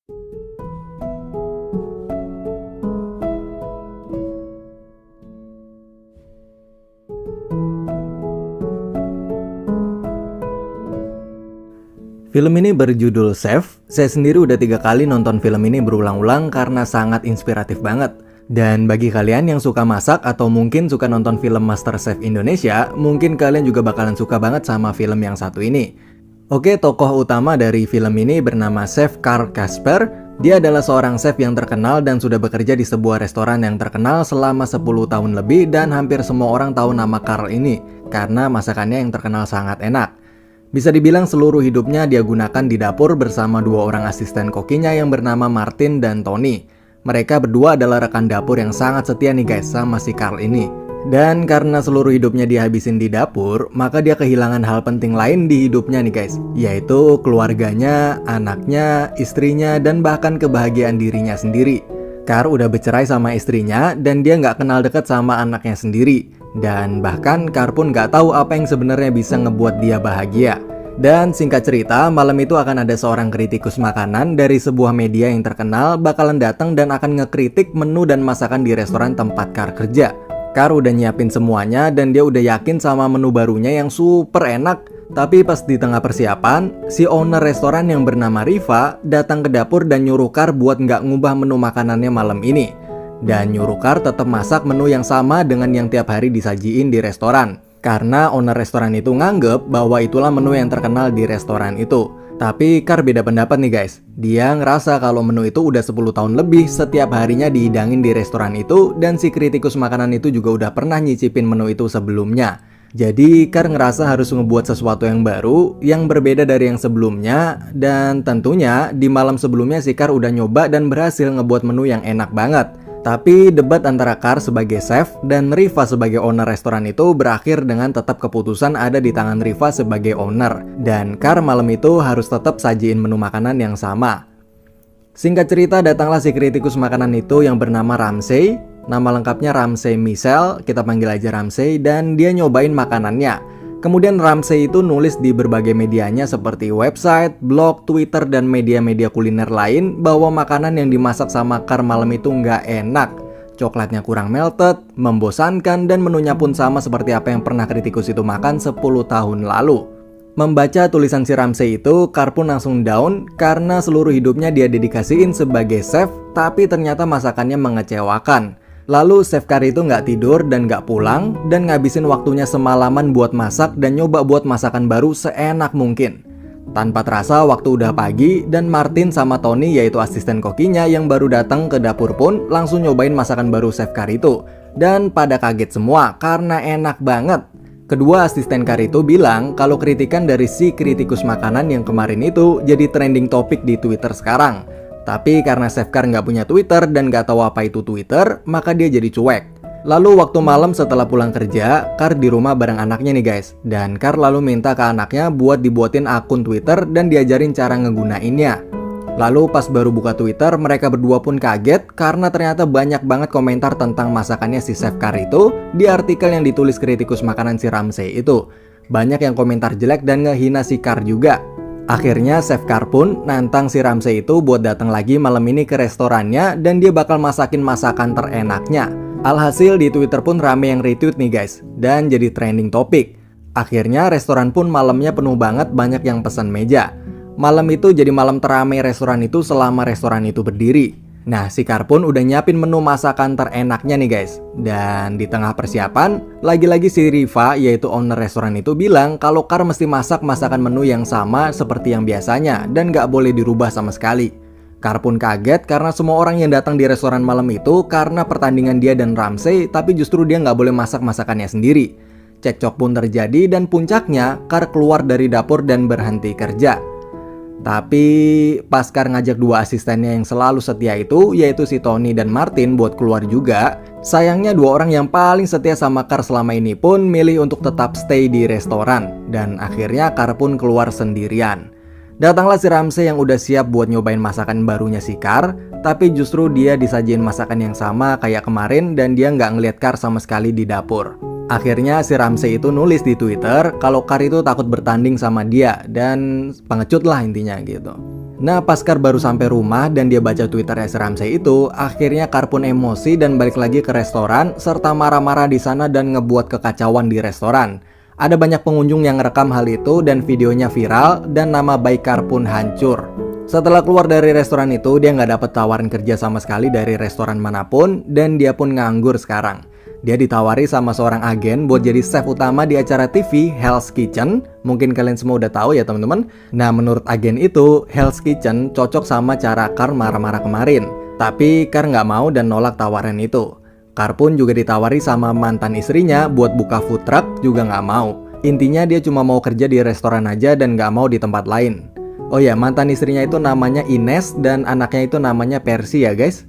Film ini berjudul Chef. Saya sendiri udah 3 kali nonton film ini berulang-ulang karena sangat inspiratif banget. Dan bagi kalian yang suka masak atau mungkin suka nonton film MasterChef Indonesia, mungkin kalian juga bakalan suka banget sama film yang satu ini. Oke, tokoh utama dari film ini bernama Chef Carl Casper. Dia adalah seorang chef yang terkenal dan sudah bekerja di sebuah restoran yang terkenal selama 10 tahun lebih, dan hampir semua orang tahu nama Carl ini karena masakannya yang terkenal sangat enak. Bisa dibilang seluruh hidupnya dia gunakan di dapur bersama 2 orang asisten kokinya yang bernama Martin dan Tony. Mereka berdua adalah rekan dapur yang sangat setia nih guys sama si Carl ini. Dan karena seluruh hidupnya dihabisin di dapur, maka dia kehilangan hal penting lain di hidupnya nih guys, yaitu keluarganya, anaknya, istrinya, dan bahkan kebahagiaan dirinya sendiri. Carl udah bercerai sama istrinya dan dia nggak kenal dekat sama anaknya sendiri. Dan bahkan Carl pun nggak tahu apa yang sebenarnya bisa ngebuat dia bahagia. Dan singkat cerita, malam itu akan ada seorang kritikus makanan dari sebuah media yang terkenal bakalan datang dan akan ngekritik menu dan masakan di restoran tempat Carl kerja. Carl udah nyiapin semuanya dan dia udah yakin sama menu barunya yang super enak. Tapi pas di tengah persiapan, si owner restoran yang bernama Riva datang ke dapur dan nyuruh Carl buat nggak ngubah menu makanannya malam ini. Dan nyuruh Carl tetap masak menu yang sama dengan yang tiap hari disajiin di restoran. Karena owner restoran itu nganggep bahwa itulah menu yang terkenal di restoran itu. Tapi Carl beda pendapat nih guys. Dia ngerasa kalau menu itu udah 10 tahun lebih setiap harinya dihidangin di restoran itu, dan si kritikus makanan itu juga udah pernah nyicipin menu itu sebelumnya. Jadi Carl ngerasa harus ngebuat sesuatu yang baru, yang berbeda dari yang sebelumnya. Dan tentunya di malam sebelumnya si Carl udah nyoba dan berhasil ngebuat menu yang enak banget. Tapi debat antara Carl sebagai chef dan Riva sebagai owner restoran itu berakhir dengan tetap keputusan ada di tangan Riva sebagai owner. Dan Carl malam itu harus tetap sajiin menu makanan yang sama. Singkat cerita, datanglah si kritikus makanan itu yang bernama Ramsay. Nama lengkapnya Ramsay Michel, kita panggil aja Ramsay, dan dia nyobain makanannya. Kemudian Ramsay itu nulis di berbagai medianya seperti website, blog, Twitter, dan media-media kuliner lain bahwa makanan yang dimasak sama Carl malam itu nggak enak. Coklatnya kurang melted, membosankan, dan menunya pun sama seperti apa yang pernah kritikus itu makan 10 tahun lalu. Membaca tulisan si Ramsay itu, Carl pun langsung down karena seluruh hidupnya dia dedikasiin sebagai chef, tapi ternyata masakannya mengecewakan. Lalu Chef Carl itu nggak tidur dan nggak pulang, dan ngabisin waktunya semalaman buat masak dan nyoba buat masakan baru seenak mungkin. Tanpa terasa waktu udah pagi, dan Martin sama Tony yaitu asisten kokinya yang baru datang ke dapur pun langsung nyobain masakan baru Chef Carl itu. Dan pada kaget semua karena enak banget. Kedua asisten Carl itu bilang kalau kritikan dari si kritikus makanan yang kemarin itu jadi trending topik di Twitter sekarang. Tapi karena Chef Carl nggak punya Twitter dan nggak tahu apa itu Twitter, maka dia jadi cuek. Lalu waktu malam setelah pulang kerja, Carl di rumah bareng anaknya nih guys. Dan Carl lalu minta ke anaknya buat dibuatin akun Twitter dan diajarin cara ngegunainnya. Lalu pas baru buka Twitter, mereka berdua pun kaget karena ternyata banyak banget komentar tentang masakannya si Chef Carl itu di artikel yang ditulis kritikus makanan si Ramsay itu. Banyak yang komentar jelek dan ngehina si Carl juga. Akhirnya Chef Carl pun nantang si Ramsay itu buat datang lagi malam ini ke restorannya dan dia bakal masakin masakan terenaknya. Alhasil di Twitter pun rame yang retweet nih guys, dan jadi trending topik. Akhirnya restoran pun malamnya penuh banget, banyak yang pesan meja. Malam itu jadi malam teramai restoran itu selama restoran itu berdiri. Nah, si Carl pun udah nyiapin menu masakan terenaknya nih guys. Dan di tengah persiapan, lagi-lagi si Riva yaitu owner restoran itu bilang kalau Carl mesti masak masakan menu yang sama seperti yang biasanya dan gak boleh dirubah sama sekali. Carl pun kaget karena semua orang yang datang di restoran malam itu karena pertandingan dia dan Ramsay, tapi justru dia gak boleh masak masakannya sendiri. Cekcok pun terjadi dan puncaknya Carl keluar dari dapur dan berhenti kerja. Tapi pas Carl ngajak 2 asistennya yang selalu setia itu, yaitu si Tony dan Martin buat keluar juga, sayangnya 2 orang yang paling setia sama Carl selama ini pun milih untuk tetap stay di restoran. Dan akhirnya Carl pun keluar sendirian. Datanglah si Ramsay yang udah siap buat nyobain masakan barunya si Carl, tapi justru dia disajiin masakan yang sama kayak kemarin dan dia nggak ngeliat Carl sama sekali di dapur. Akhirnya si Ramsay itu nulis di Twitter kalau Carl itu takut bertanding sama dia dan pengecut lah intinya gitu. Nah, pas Kar baru sampai rumah dan dia baca Twitternya si Ramsey itu, akhirnya Kar pun emosi dan balik lagi ke restoran serta marah-marah di sana dan ngebuat kekacauan di restoran. Ada banyak pengunjung yang ngerekam hal itu dan videonya viral dan nama baik Kar pun hancur. Setelah keluar dari restoran itu, dia nggak dapet tawaran kerja sama sekali dari restoran manapun dan dia pun nganggur sekarang. Dia ditawari sama seorang agen buat jadi chef utama di acara TV Hell's Kitchen. Mungkin kalian semua udah tahu ya teman-teman. Nah, menurut agen itu, Hell's Kitchen cocok sama cara Kar marah-marah kemarin. Tapi Kar nggak mau dan nolak tawaran itu. Kar pun juga ditawari sama mantan istrinya buat buka food truck, juga nggak mau. Intinya dia cuma mau kerja di restoran aja dan nggak mau di tempat lain. Oh ya, mantan istrinya itu namanya Ines dan anaknya itu namanya Percy ya guys.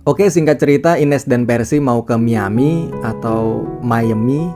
Oke, singkat cerita Ines dan Percy mau ke Miami atau Miami.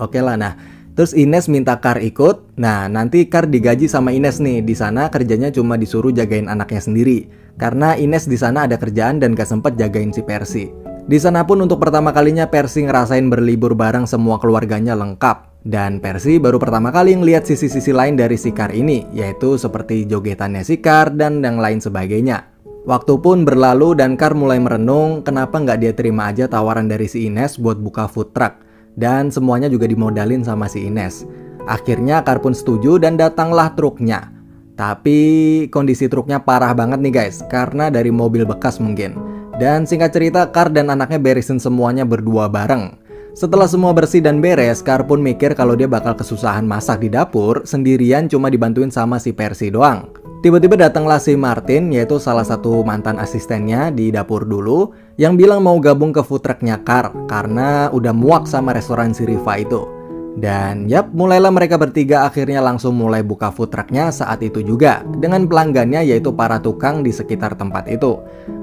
Oke lah, nah terus Ines minta Kar ikut. Nah, nanti Kar digaji sama Ines nih. Di sana kerjanya cuma disuruh jagain anaknya sendiri. Karena Ines di sana ada kerjaan dan gak sempet jagain si Percy. Di sana pun untuk pertama kalinya Percy ngerasain berlibur bareng semua keluarganya lengkap. Dan Percy baru pertama kali ngeliat sisi-sisi lain dari si Kar ini, yaitu seperti jogetannya si Kar dan yang lain sebagainya. Waktu pun berlalu dan Kar mulai merenung kenapa nggak dia terima aja tawaran dari si Ines buat buka food truck. Dan semuanya juga dimodalin sama si Ines. Akhirnya Kar pun setuju dan datanglah truknya. Tapi kondisi truknya parah banget nih guys, karena dari mobil bekas mungkin. Dan singkat cerita Kar dan anaknya beresin semuanya berdua bareng. Setelah semua bersih dan beres, Kar pun mikir kalau dia bakal kesusahan masak di dapur sendirian cuma dibantuin sama si Percy doang. Tiba-tiba datanglah si Martin, yaitu salah satu mantan asistennya di dapur dulu, yang bilang mau gabung ke food trucknya Kar karena udah muak sama restoran si Riva itu. Dan yap, mulailah mereka bertiga akhirnya langsung mulai buka food trucknya saat itu juga, dengan pelanggannya yaitu para tukang di sekitar tempat itu.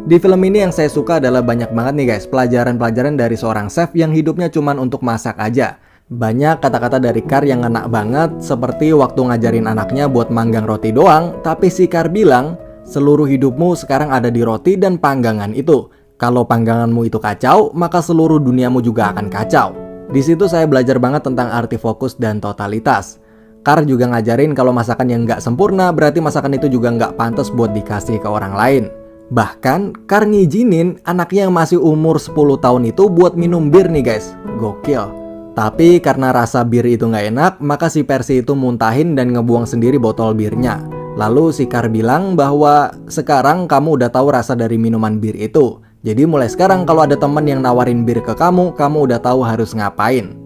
Di film ini yang saya suka adalah banyak banget nih guys, pelajaran-pelajaran dari seorang chef yang hidupnya cuman untuk masak aja. Banyak kata-kata dari Kar yang ngena banget, seperti waktu ngajarin anaknya buat manggang roti doang, tapi si Kar bilang, seluruh hidupmu sekarang ada di roti dan panggangan itu. Kalau pangganganmu itu kacau, maka seluruh duniamu juga akan kacau. Di situ saya belajar banget tentang arti fokus dan totalitas. Kar juga ngajarin kalau masakan yang nggak sempurna, berarti masakan itu juga nggak pantas buat dikasih ke orang lain. Bahkan Kar ngizinin anaknya yang masih umur 10 tahun itu buat minum bir nih guys. Gokil. Tapi karena rasa bir itu nggak enak, maka si Percy itu muntahin dan ngebuang sendiri botol birnya. Lalu si Kar bilang bahwa sekarang kamu udah tahu rasa dari minuman bir itu. Jadi mulai sekarang kalau ada teman yang nawarin bir ke kamu udah tahu harus ngapain.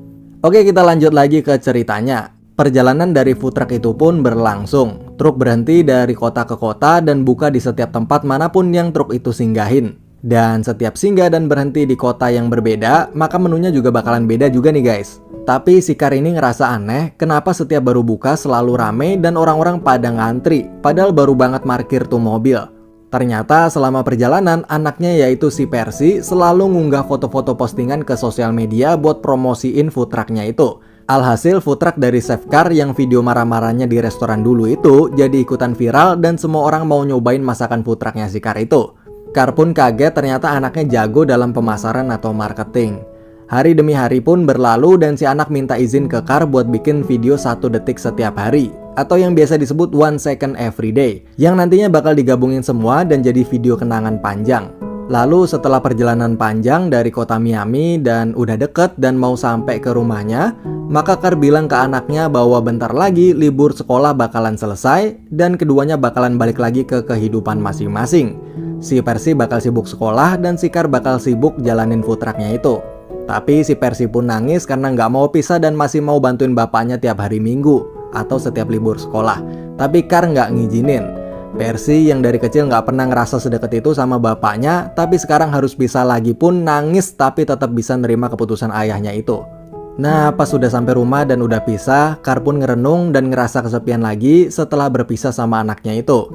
Oke, kita lanjut lagi ke ceritanya. Perjalanan dari food truck itu pun berlangsung. Truk berhenti dari kota ke kota dan buka di setiap tempat manapun yang truk itu singgahin. Dan setiap singgah dan berhenti di kota yang berbeda, maka menunya juga bakalan beda juga nih guys. Tapi si Kar ini ngerasa aneh, kenapa setiap baru buka selalu rame dan orang-orang pada ngantri, padahal baru banget parkir tuh mobil. Ternyata selama perjalanan, anaknya yaitu si Percy selalu ngunggah foto-foto postingan ke sosial media buat promosiin food trucknya itu. Alhasil food truck dari Chef Kar yang video marah-marahnya di restoran dulu itu jadi ikutan viral dan semua orang mau nyobain masakan food trucknya si Kar itu. Kar pun kaget ternyata anaknya jago dalam pemasaran atau marketing. Hari demi hari pun berlalu dan si anak minta izin ke Kar buat bikin video 1 detik setiap hari, atau yang biasa disebut 1 second every day, yang nantinya bakal digabungin semua dan jadi video kenangan panjang. Lalu setelah perjalanan panjang dari kota Miami dan udah deket dan mau sampai ke rumahnya, maka Kar bilang ke anaknya bahwa bentar lagi libur sekolah bakalan selesai dan keduanya bakalan balik lagi ke kehidupan masing-masing. Si Percy bakal sibuk sekolah dan si Kar bakal sibuk jalanin food trucknya itu. Tapi si Percy pun nangis karena nggak mau pisah dan masih mau bantuin bapaknya tiap hari Minggu atau setiap libur sekolah. Tapi Kar nggak ngizinin. Percy yang dari kecil nggak pernah ngerasa sedekat itu sama bapaknya, tapi sekarang harus pisah lagi pun nangis tapi tetap bisa nerima keputusan ayahnya itu. Nah, pas sudah sampai rumah dan udah pisah, Kar pun ngerenung dan ngerasa kesepian lagi setelah berpisah sama anaknya itu.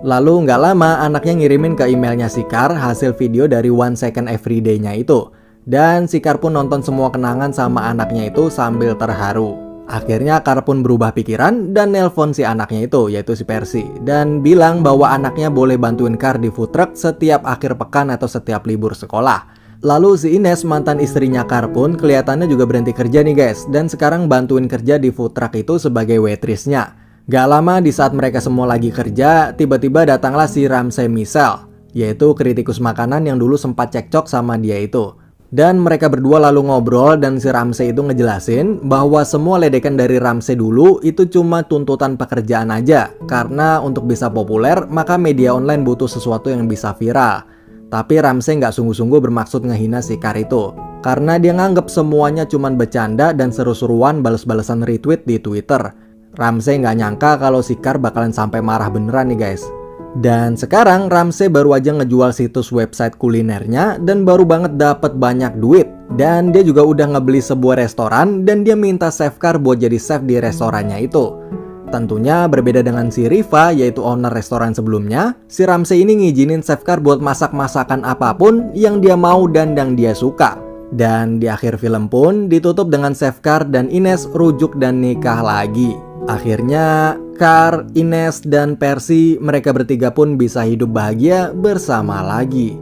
Lalu nggak lama anaknya ngirimin ke emailnya si Kar hasil video dari 1 second every day-nya itu. Dan si Kar pun nonton semua kenangan sama anaknya itu sambil terharu. Akhirnya Kar pun berubah pikiran dan nelpon si anaknya itu, yaitu si Percy. Dan bilang bahwa anaknya boleh bantuin Kar di food truck setiap akhir pekan atau setiap libur sekolah. Lalu si Ines, mantan istrinya Kar pun kelihatannya juga berhenti kerja nih guys. Dan sekarang bantuin kerja di food truck itu sebagai waitressnya. Gak lama di saat mereka semua lagi kerja, tiba-tiba datanglah si Ramsey Michel, yaitu kritikus makanan yang dulu sempat cekcok sama dia itu. Dan mereka berdua lalu ngobrol dan si Ramsey itu ngejelasin bahwa semua ledekan dari Ramsey dulu itu cuma tuntutan pekerjaan aja. Karena untuk bisa populer, maka media online butuh sesuatu yang bisa viral. Tapi Ramsey nggak sungguh-sungguh bermaksud ngehina si Carr itu. Karena dia nganggep semuanya cuma bercanda dan seru-seruan bales-balesan retweet di Twitter. Ramsey nggak nyangka kalau si Carr bakalan sampai marah beneran nih guys. Dan sekarang Ramsey baru aja ngejual situs website kulinernya dan baru banget dapat banyak duit. Dan dia juga udah ngebeli sebuah restoran dan dia minta chef Carr buat jadi chef di restorannya itu. Tentunya berbeda dengan si Riva, yaitu owner restoran sebelumnya, si Ramsey ini ngizinin chef Carr buat masak masakan apapun yang dia mau dan yang dia suka. Dan di akhir film pun ditutup dengan chef Carr dan Ines rujuk dan nikah lagi. Akhirnya Carr, Ines, dan Percy mereka bertiga pun bisa hidup bahagia bersama lagi.